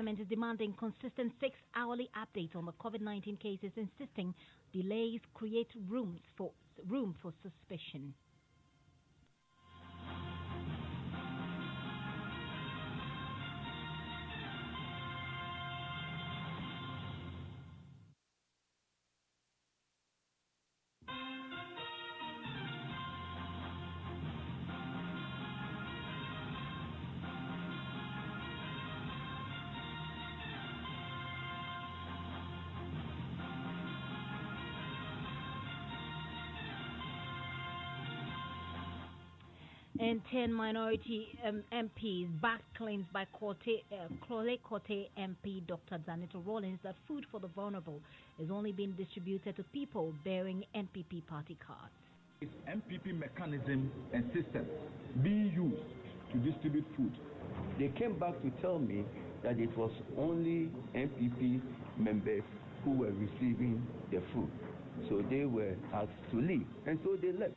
Parliament is demanding consistent 6-hourly updates on the COVID-19 cases, insisting delays create room for suspicion. And 10 minority MPs backed claims by Crawley Corte MP Dr. Zanito Rawlings that food for the vulnerable is only being distributed to people bearing NPP party cards. It's MPP mechanism and system being used to distribute food. They came back to tell me that it was only MPP members who were receiving the food. So they were asked to leave, and so they left.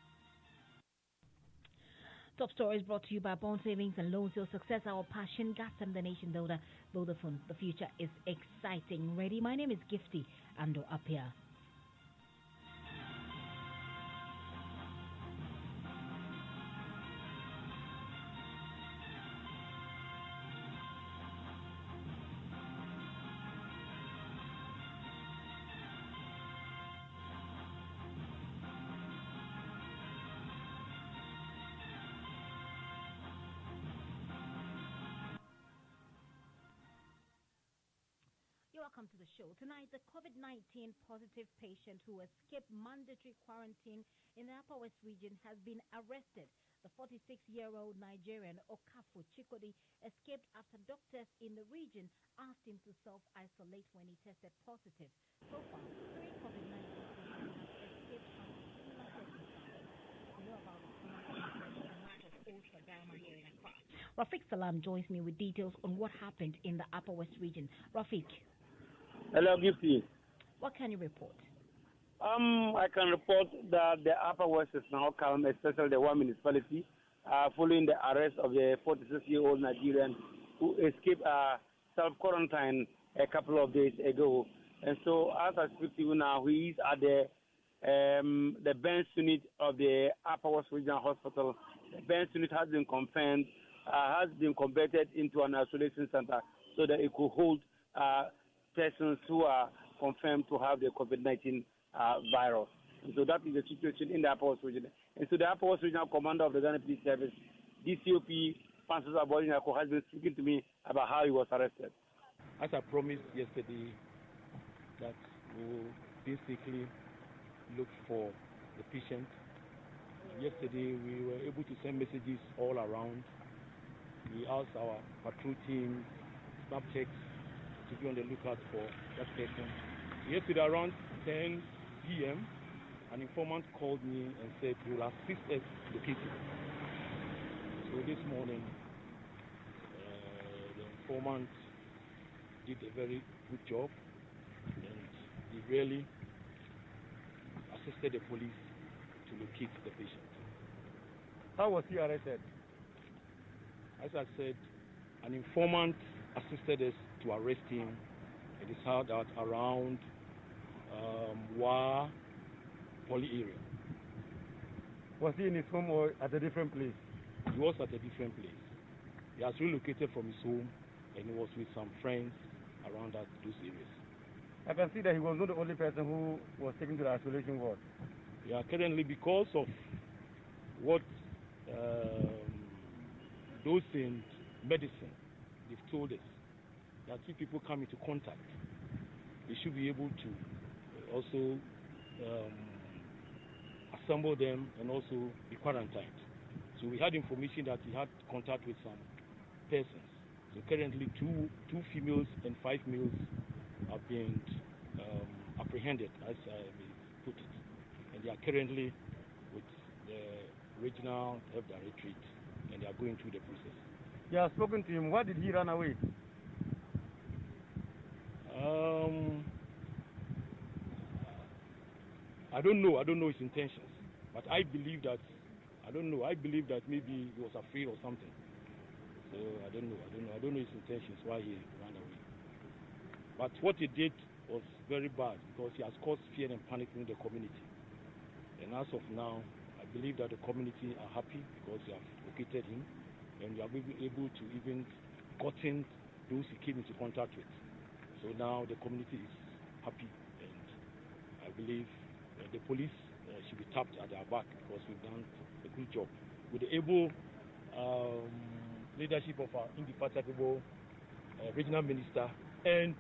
Top stories brought to you by Bond Savings and Loans. Your success, our passion. GASM, the nation builder. Vodafone. The future is exciting. Ready? My name is Gifty Andoh Appiah. Welcome to the show. Tonight, the COVID-19 positive patient who escaped mandatory quarantine in the Upper West region has been arrested. The 46-year-old Nigerian Okafu Chikodi escaped after doctors in the region asked him to self-isolate when he tested positive. So far, 3 COVID-19 patients have escaped from similar circumstances. We know about here in Accra. Rafiq Salam joins me with details on what happened in the Upper West region. Rafiq. Hello, Gifty. What can you report? I can report that the Upper West is now calm, especially the one municipality, following the arrest of the 46-year-old Nigerian who escaped self-quarantine a couple of days ago. And so, as I speak to you now, he is at the bench unit of the Upper West Regional Hospital. The bench unit has been confirmed, has been converted into an isolation center so that it could hold persons who are confirmed to have the COVID-19 virus. And so that is the situation in the Upper West region. And so the Upper West Regional Commander of the Ghana Police Service, DCOP Francis Aboyinako, has been speaking to me about how he was arrested. As I promised yesterday, that we will basically look for the patient. Yesterday we were able to send messages all around. We asked our patrol team, snap checks, to be on the lookout for that person. Yesterday around 10 p.m., an informant called me and said he will assist us locating. So this morning, the informant did a very good job, and he really assisted the police to locate the patient. How was he arrested? As I said, an informant assisted us to arrest him. It is held out around Wa Poly area. Was he in his home or at a different place? He was at a different place. He has relocated from his home and he was with some friends around those areas. I can see that he was not the only person who was taken to the isolation ward. Yeah, currently because of what those in medicine, they've told us that if people come into contact, they should be able to also assemble them and also be quarantined. So we had information that he had contact with some persons. So currently two females and 5 males have been apprehended, as I may put it. And they are currently with the regional health directorate and they are going through the process. You have spoken to him. Why did he run away? I don't know his intentions, but I believe that maybe he was afraid or something. So I don't know his intentions, why he ran away. But what he did was very bad because he has caused fear and panic in the community. And as of now, I believe that the community are happy because they have located him and they are able to even gotten those he came into contact with. So now the community is happy, and I believe the police should be tapped at their back because we've done a good job with the able leadership of our indefatigable regional minister and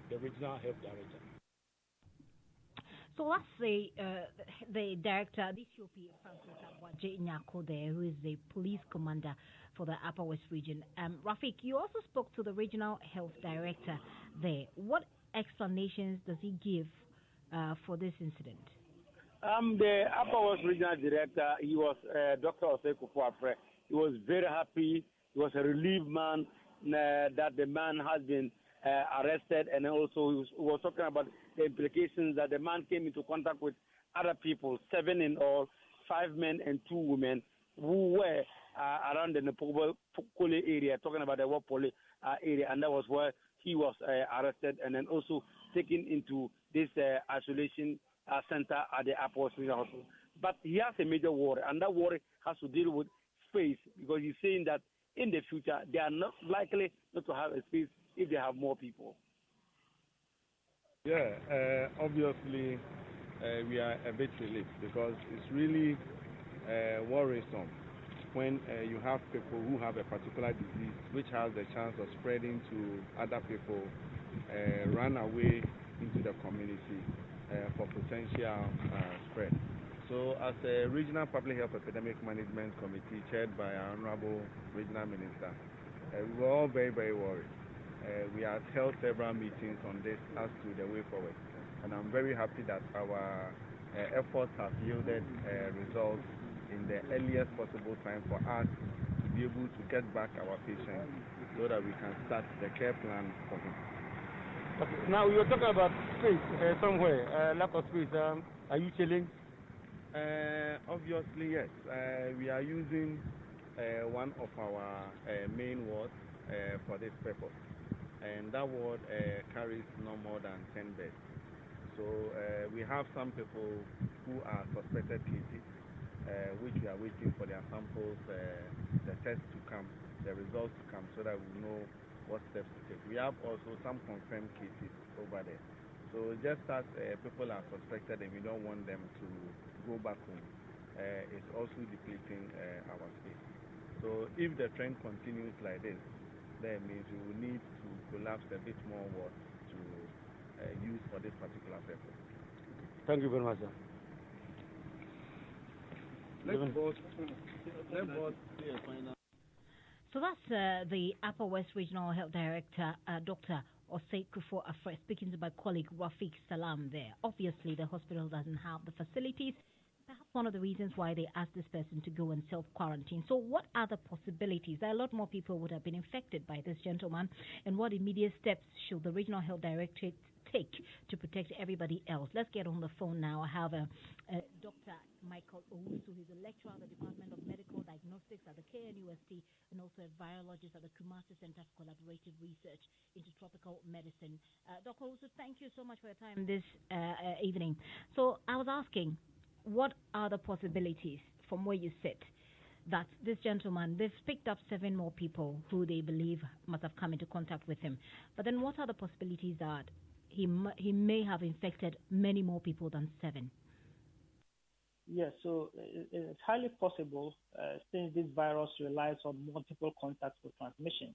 the regional health director. So let's say the director, the DCOP Francis Abwaje Nyako there, who is the police commander for the Upper West region. Rafik, you also spoke to the regional health director there. What explanations does he give for this incident? The Upper West regional director, he was Dr. Osei Appiah. He was very happy. He was a relieved man that the man has been arrested, and also he was talking about the implications that the man came into contact with other people, 7 in all, 5 men and 2 women, who were around the Nepobole area, talking about the Wapole area, and that was where he was arrested and then also taken into this isolation center at the Upper West Regional Hospital. But he has a major worry, and that worry has to deal with space, because he's saying that in the future they are not likely not to have a space if they have more people. Yeah, obviously we are a bit relieved because it's really worrisome when you have people who have a particular disease which has the chance of spreading to other people, run away into the community for potential spread. So as a Regional Public Health Epidemic Management Committee chaired by our Honorable Regional Minister, we were all very, very worried. We have held several meetings on this as to the way forward. And I'm very happy that our efforts have yielded results in the earliest possible time for us to be able to get back our patient so that we can start the care plan for him. Okay. Now, you were talking about space somewhere, lack of space. Are you chilling? Obviously, yes. We are using one of our main wards for this purpose. And that ward carries no more than 10 beds. So we have some people who are suspected cases, which we are waiting for their samples, the tests to come, the results to come, so that we know what steps to take. We have also some confirmed cases over there. So just as people are suspected and we don't want them to go back home, it's also depleting our space. So if the trend continues like this, that means we will need to collapse a bit more wards to use for this particular purpose. Thank you very much, sir. So that's the Upper West Regional Health Director, Dr. Osei Appiah, speaking to my colleague Rafik Salam there. Obviously, the hospital doesn't have the facilities. Perhaps one of the reasons why they asked this person to go and self-quarantine. So what are the possibilities? A lot more people would have been infected by this gentleman. And what immediate steps should the Regional Health Directorate take to protect everybody else? Let's get on the phone now. I have Dr. Michael Owusu, who's a lecturer at the Department of Medical Diagnostics at the KNUST and also a virologist at the Kumasi Center for Collaborative Research into Tropical Medicine. Dr. Owusu, thank you so much for your time this evening. So I was asking, what are the possibilities from where you sit that this gentleman, they've picked up 7 more people who they believe must have come into contact with him. But then what are the possibilities that he may have infected many more people than 7? Yes, so it's highly possible since this virus relies on multiple contacts for transmission.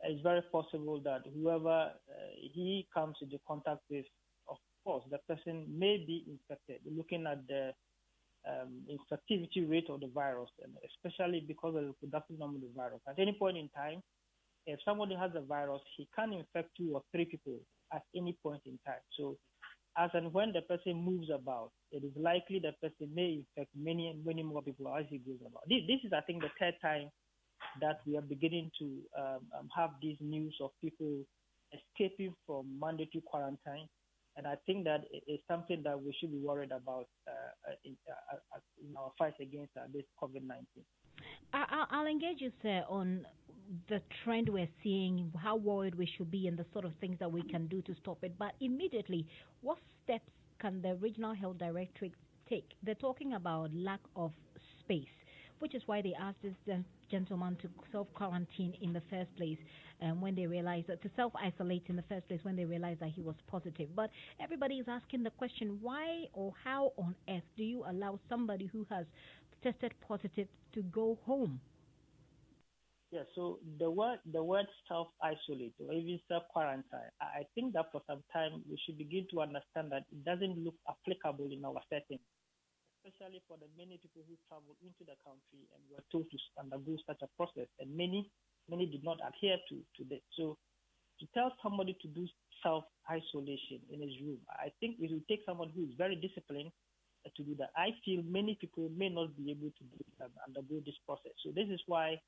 It's very possible that whoever he comes into contact with, of course, the person may be infected, looking at the infectivity rate of the virus, and especially because of the reproductive number of the virus. At any point in time, if somebody has a virus, he can infect 2 or 3 people at any point in time. So as and when the person moves about, it is likely the person may infect many more people as he goes about. This is, I think, the 3rd time that we are beginning to have these news of people escaping from mandatory quarantine. And I think that it's something that we should be worried about in our fight against this COVID-19. I'll engage you, sir, on the trend we're seeing, how worried we should be, and the sort of things that we can do to stop it. But immediately, what steps can the regional health directorate take? They're talking about lack of space, which is why they asked this gentleman to self-quarantine in the first place when they realized that, to self-isolate in the first place when they realized that he was positive. But everybody is asking the question, why or how on earth do you allow somebody who has tested positive to go home? Yeah, so the word self-isolate or even self-quarantine, I think that for some time we should begin to understand that it doesn't look applicable in our setting, especially for the many people who travel into the country and were told to undergo such a process, and many did not adhere to this. So to tell somebody to do self-isolation in his room, I think it will take someone who is very disciplined to do that. I feel many people may not be able to undergo this process. So this is why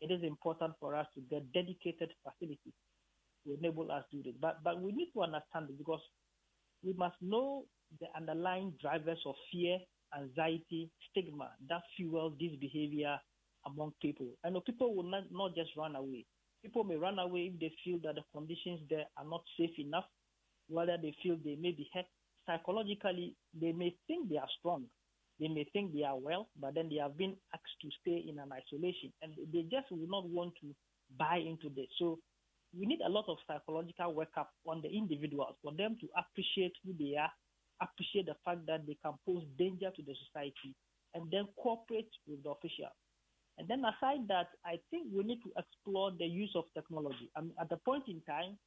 it is important for us to get dedicated facilities to enable us to do this. But we need to understand it, because we must know the underlying drivers of fear, anxiety, stigma that fuel this behavior among people. I know people will not just run away. People may run away if they feel that the conditions there are not safe enough, whether they feel they may be hurt. Psychologically, they may think they are strong. They may think they are well, but then they have been asked to stay in an isolation, and they just will not want to buy into this. So we need a lot of psychological workup on the individuals for them to appreciate who they are, appreciate the fact that they can pose danger to the society, and then cooperate with the officials. And then aside that, I think we need to explore the use of technology. At the point in time,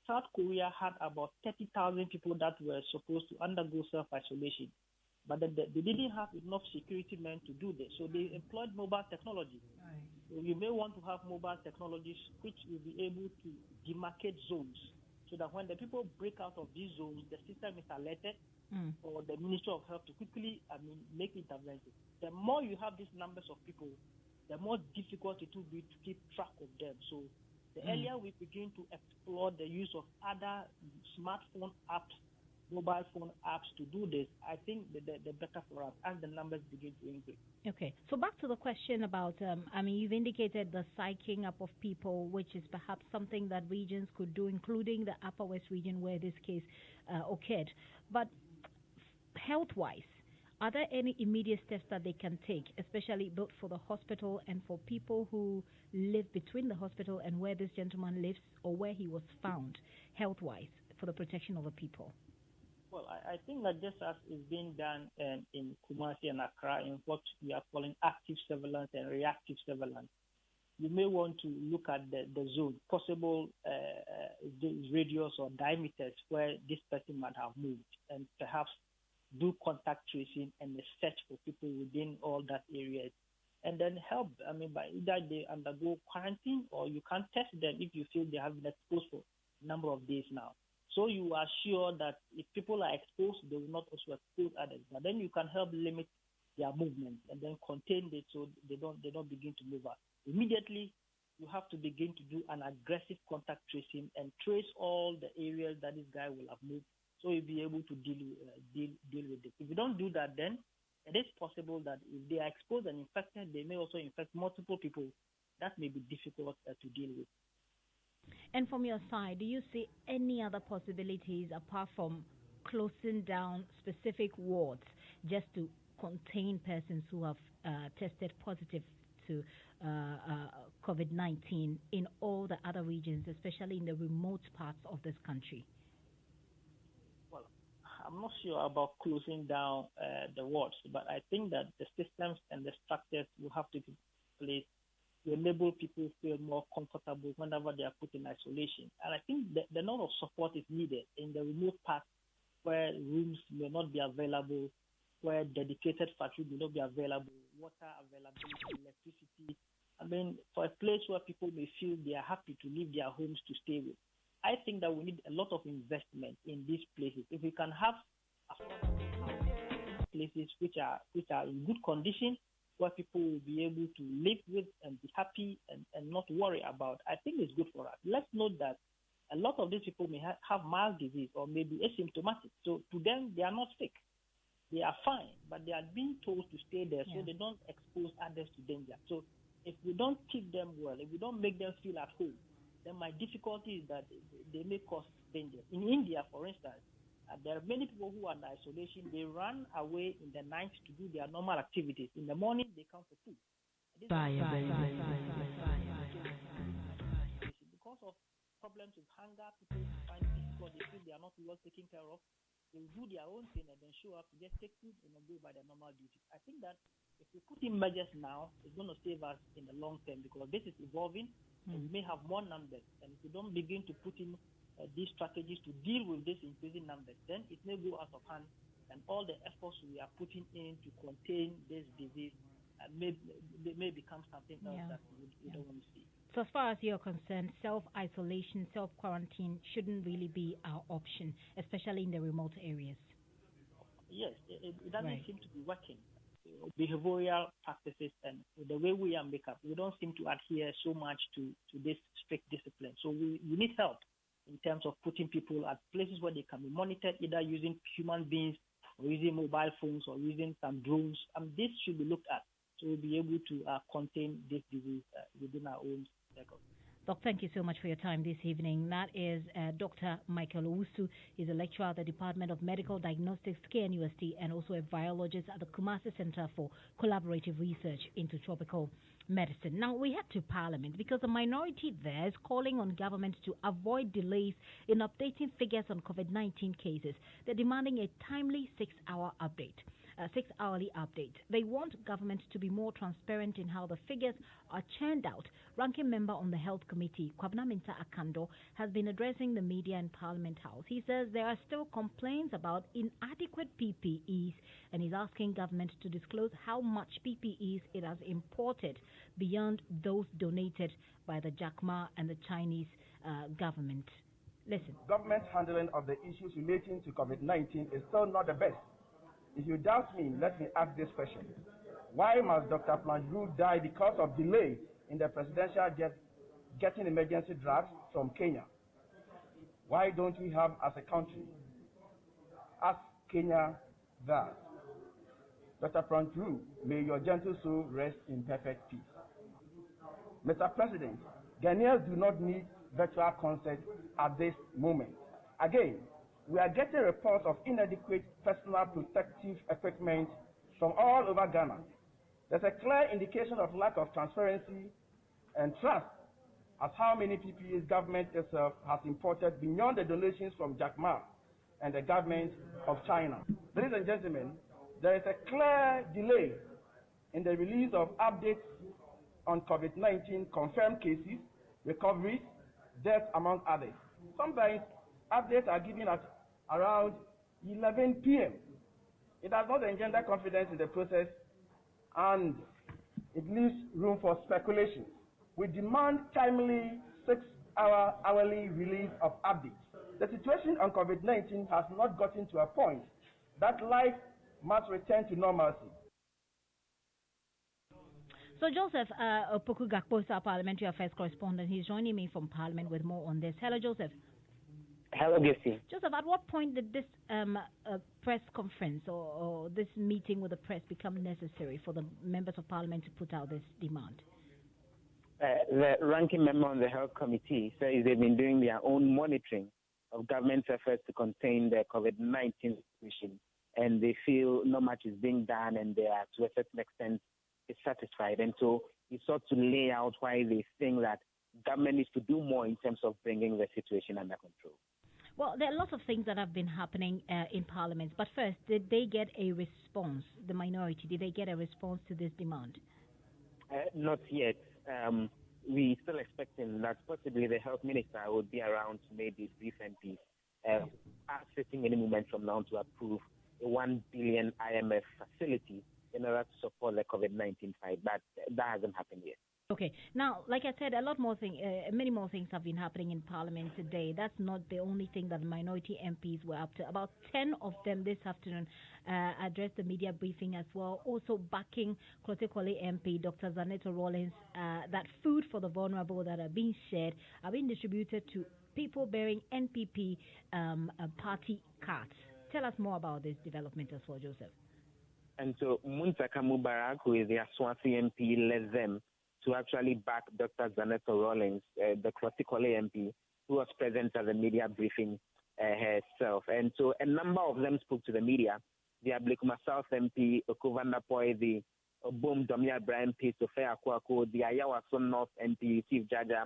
South Korea had about 30,000 people that were supposed to undergo self-isolation, but they didn't have enough security men to do this. So they employed mobile technology. Right. So you may want to have mobile technologies which will be able to demarcate zones, so that when the people break out of these zones, the system is alerted for the Ministry of Health to quickly make intervention. The more you have these numbers of people, the more difficult it will be to keep track of them. So the earlier we begin to explore the use of other smartphone apps, mobile phone apps to do this, I think the better for us as the numbers begin to increase. Okay, so back to the question about, you've indicated the psyching up of people, which is perhaps something that regions could do, including the Upper West region where this case occurred. But health-wise, are there any immediate steps that they can take, especially both for the hospital and for people who live between the hospital and where this gentleman lives or where he was found, health-wise, for the protection of the people? Well, I think that just as is being done in Kumasi and Accra in what we are calling active surveillance and reactive surveillance, you may want to look at the zone, possible radius or diameters where this person might have moved, and perhaps do contact tracing and a search for people within all that area, and then help. By either they undergo quarantine or you can test them if you feel they have been exposed for a number of days now. So you are sure that if people are exposed, they will not also expose others. But then you can help limit their movement and then contain it so they don't begin to move out. Immediately, you have to begin to do an aggressive contact tracing and trace all the areas that this guy will have moved, so you'll be able to deal with it. If you don't do that, then it is possible that if they are exposed and infected, they may also infect multiple people. That may be difficult to deal with. And from your side, do you see any other possibilities apart from closing down specific wards just to contain persons who have tested positive to COVID-19 in all the other regions, especially in the remote parts of this country? Well, I'm not sure about closing down the wards, but I think that the systems and the structures will have to be placed to enable people feel more comfortable whenever they are put in isolation. And I think the amount of support is needed in the remote parts where rooms may not be available, where dedicated facilities may not be available, water availability, electricity. For a place where people may feel they are happy to leave their homes to stay with. I think that we need a lot of investment in these places. If we can have places which are in good condition, where people will be able to live with and be happy and not worry about, I think it's good for us. Let's note that a lot of these people may have mild disease or may be asymptomatic. So to them, they are not sick. They are fine, but they are being told to stay there so they don't expose others to danger. So if we don't keep them well, if we don't make them feel at home, then my difficulty is that they may cause danger. In India, for instance, there are many people who are in isolation. They run away in the night to do their normal activities. In the morning, they come for food. Because of problems with hunger, people find it difficult. They feel they are not well taken care of. They will do their own thing and then show up to just take food and then go by their normal duty. I think that if we put in measures now, it's going to save us in the long term because this is evolving and we may have more numbers. And if we don't begin to put in these strategies to deal with this increasing numbers, then it may go out of hand and all the efforts we are putting in to contain this disease may become something else that we don't want to see. So as far as you're concerned, self-isolation, self-quarantine shouldn't really be our option, especially in the remote areas. Yes, it doesn't seem to be working. Behavioral practices and the way we are make up, we don't seem to adhere so much to this strict discipline. So we need help in terms of putting people at places where they can be monitored, either using human beings or using mobile phones or using some drones. This should be looked at so we'll be able to contain this disease within our own circle. Doc, thank you so much for your time this evening. That is Dr. Michael Owusu. He's a lecturer at the Department of Medical Diagnostics, KNUST, and also a virologist at the Kumasi Center for Collaborative Research into Tropical Medicine. Now, we head to Parliament because the minority there is calling on government to avoid delays in updating figures on COVID-19 cases. They're demanding a timely 6-hourly update. They want government to be more transparent in how the figures are churned out. Ranking member on the Health Committee, Kwabena Mintah Akando, has been addressing the media in Parliament House. He says there are still complaints about inadequate PPEs, and he's asking government to disclose how much PPEs it has imported beyond those donated by the JACMA and the Chinese government. Listen. Government handling of the issues relating to COVID-19 is still not the best. If you doubt me, let me ask this question. Why must Dr. Planju die because of delay in the presidential jet getting emergency drugs from Kenya? Why don't we have as a country? Ask Kenya that. Dr. Planju, may your gentle soul rest in perfect peace. Mr. President, Ghanaians do not need virtual consent at this moment. Again, we are getting reports of inadequate personal protective equipment from all over Ghana. There's a clear indication of lack of transparency and trust as how many PPEs government itself has imported beyond the donations from JACMA and the government of China. Ladies and gentlemen, there is a clear delay in the release of updates on COVID-19 confirmed cases, recoveries, deaths, among others. Sometimes updates are given at around 11 p.m. It does not engender confidence in the process and it leaves room for speculation. We demand timely 6-hourly release of updates. The situation on COVID-19 has not gotten to a point that life must return to normalcy. So Joseph Opoku Gakpo is our Parliamentary Affairs correspondent. He's joining me from Parliament with more on this. Hello, Joseph. Hello, Gifty. Joseph, at what point did this press conference or this meeting with the press become necessary for the members of Parliament to put out this demand? The ranking member on the Health Committee says they've been doing their own monitoring of government's efforts to contain the COVID-19 situation, and they feel not much is being done, and they are, to a certain extent, dissatisfied. And so he sought to lay out why they think that government needs to do more in terms of bringing the situation under control. Well, there are lots of things that have been happening in Parliament. But first, did they get a response, the minority? Did they get a response to this demand? Not yet. We're still expecting that possibly the health minister would be around to maybe brief MPs, sitting any moment from now to approve a 1 billion IMF facility in order to support the COVID-19 fight. But that hasn't happened yet. Okay. Now, like I said, many more things have been happening in Parliament today. That's not the only thing that the minority MPs were up to. About 10 of them this afternoon addressed the media briefing as well, also backing Klotekwale MP, Dr. Zaneto Rollins, that food for the vulnerable that are being shared are being distributed to people bearing NPP party cards. Tell us more about this development as well, Joseph. And so Muntaka Mubarak, who is the Aswati MP, led them to actually back Dr. Zaneto Rawlings, the Klotikole MP, who was present at the media briefing herself. And so a number of them spoke to the media. The Ablekuma South MP, Okovandapoy, the Obum Domia Brian P. Sofia Akwako, the Ayawaso North MP, Steve Jaja,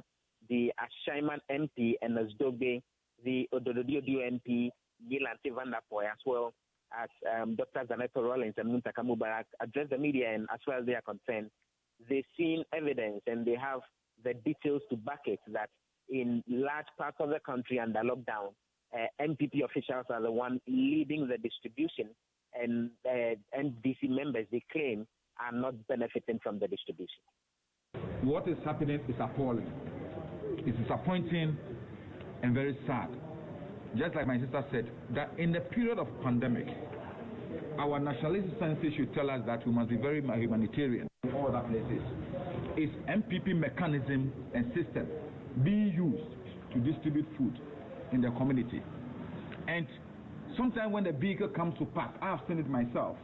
the Ashaiman MP, and Asdogbe, the Odododio MP, Gilante Vandapoy, as well as Dr. Zaneto Rawlings and Muntaka Mubarak addressed the media, and as far as they are concerned, they've seen evidence and they have the details to back it that in large parts of the country under lockdown, MPP officials are the ones leading the distribution, and NDC members, they claim, are not benefiting from the distribution. What is happening is appalling. It's disappointing and very sad. Just like my sister said, that in the period of pandemic, our nationalistic senses should tell us that we must be very humanitarian in all other places. Is MPP mechanism and system being used to distribute food in the community? And sometimes when the vehicle comes to park, I have seen it myself.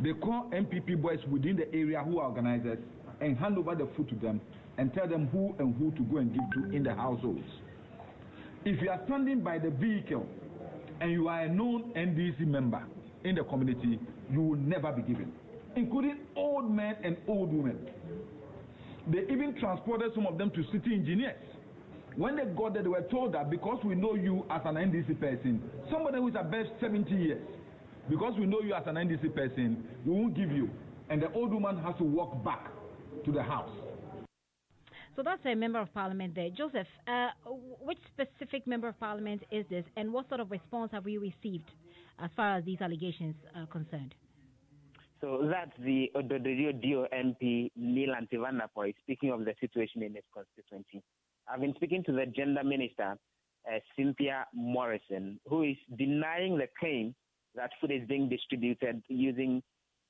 They call MPP boys within the area who are organizers and hand over the food to them and tell them who and who to go and give to in the households. If you are standing by the vehicle and you are a known NDC member in the community, you will never be given, including old men and old women. They even transported some of them to city engineers. When they got there, they were told that because we know you as an NDC person, somebody who is above 70 years, because we know you as an NDC person, we won't give you. And the old woman has to walk back to the house. So that's a member of parliament there. Joseph, which specific member of parliament is this, and what sort of response have we received as far as these allegations are concerned? So that's the Odododio MP, Neil Antivandapoy, speaking of the situation in his constituency. I've been speaking to the gender minister, Cynthia Morrison, who is denying the claim that food is being distributed using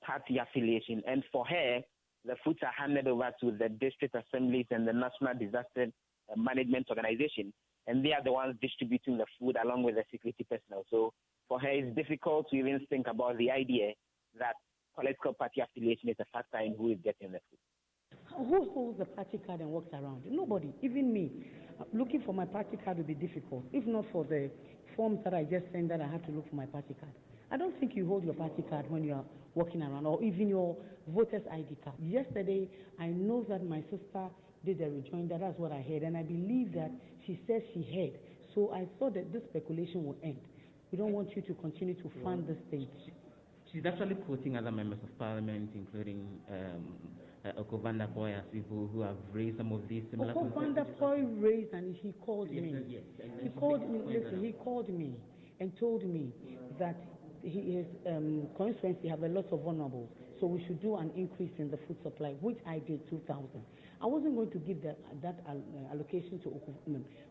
party affiliation. And for her, the foods are handed over to the district assemblies and the National Disaster Management Organization, and they are the ones distributing the food along with the security personnel. So for her, it's difficult to even think about the idea that political party affiliation is a factor in who is getting the food. Who holds the party card and walks around? Nobody, even me. Looking for my party card would be difficult, if not for the forms that I just sent that I have to look for my party card. I don't think you hold your party card when you are walking around, or even your voter's ID card. Yesterday, I know that my sister did a rejoinder. That's what I heard, and I believe that she said she heard. So I thought that this speculation will end. We don't want you to continue to fund this thing. She's actually quoting other members of parliament, including Okovandapoy, as people who have raised some of these similar concerns. Okovandapoy raised, and he called me. Yes, he called me. Listen, he called me and told me that his constituency have a lot of vulnerables, so we should do an increase in the food supply, which I did 2,000. I wasn't going to give that allocation to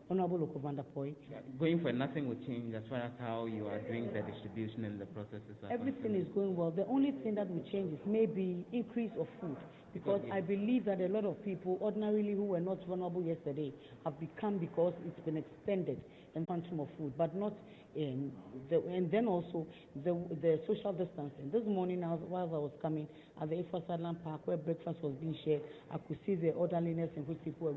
Honorable Okovandapoy. Going for nothing will change as far as how you are doing the distribution and the processes. Everything is going well. The only thing that will change is maybe increase of food, because I believe that a lot of people, ordinarily who were not vulnerable yesterday, have become, because it's been extended in quantum of food, but not in and then also the social distancing. This morning, while I was coming at the Ifasarland Park, where breakfast was being shared, I could see the orderliness in which people were